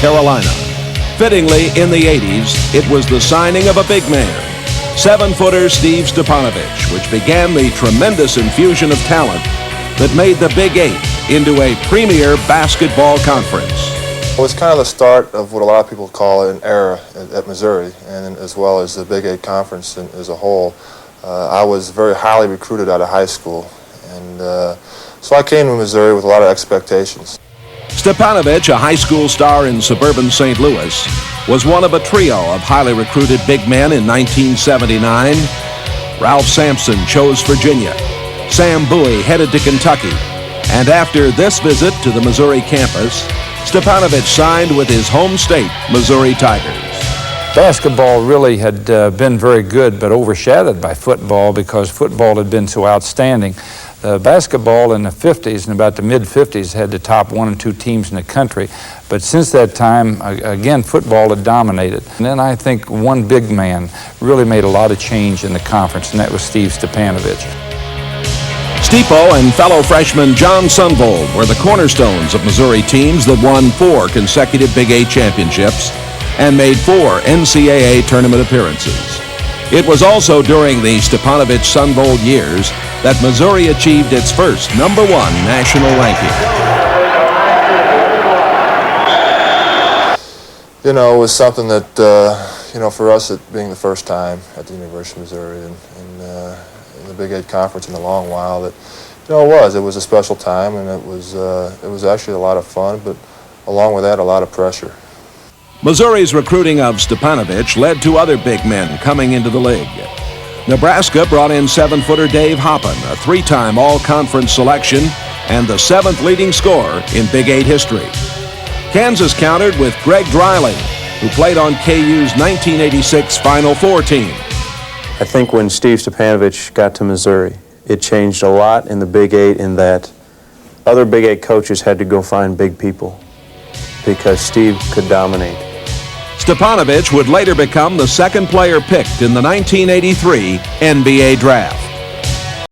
Carolina. Fittingly, in the 80s, it was the signing of a big man, 7-footer Steve Stipanovich, which began the tremendous infusion of talent that made the Big Eight into a premier basketball conference. It was kind of the start of what a lot of people call an era at Missouri, and as well as the Big Eight Conference as a whole. I was very highly recruited out of high school, and so I came to Missouri with a lot of expectations. Stipanovich, a high school star in suburban St. Louis, was one of a trio of highly recruited big men in 1979. Ralph Sampson chose Virginia. Sam Bowie headed to Kentucky. And after this visit to the Missouri campus, Stipanovich signed with his home state, Missouri Tigers. Basketball really had been very good, but overshadowed by football because football had been so outstanding. Basketball in the 50s and about the mid-50s had the top 1 and 2 teams in the country. But since that time, again, football had dominated. And then I think one big man really made a lot of change in the conference, and that was Steve Stipanovich. Stipo and fellow freshman John Sundvold were the cornerstones of Missouri teams that won 4 consecutive Big Eight championships and made 4 NCAA tournament appearances. It was also during the Stipanovich-Sundvold years that Missouri achieved its first #1 national ranking. You know, it was something that, you know, for us, it being the first time at the University of Missouri and in the Big Eight Conference in a long while, that, you know, it was a special time, and it was actually a lot of fun, but along with that, a lot of pressure. Missouri's recruiting of Stipanovich led to other big men coming into the league. Nebraska brought in 7-footer Dave Hoppen, a 3-time all-conference selection and the 7th leading scorer in Big Eight history. Kansas countered with Greg Dreiling, who played on KU's 1986 Final Four team. I think when Steve Stipanovich got to Missouri, it changed a lot in the Big Eight in that other Big Eight coaches had to go find big people because Steve could dominate. Stipanovich would later become the 2nd player picked in the 1983 NBA draft.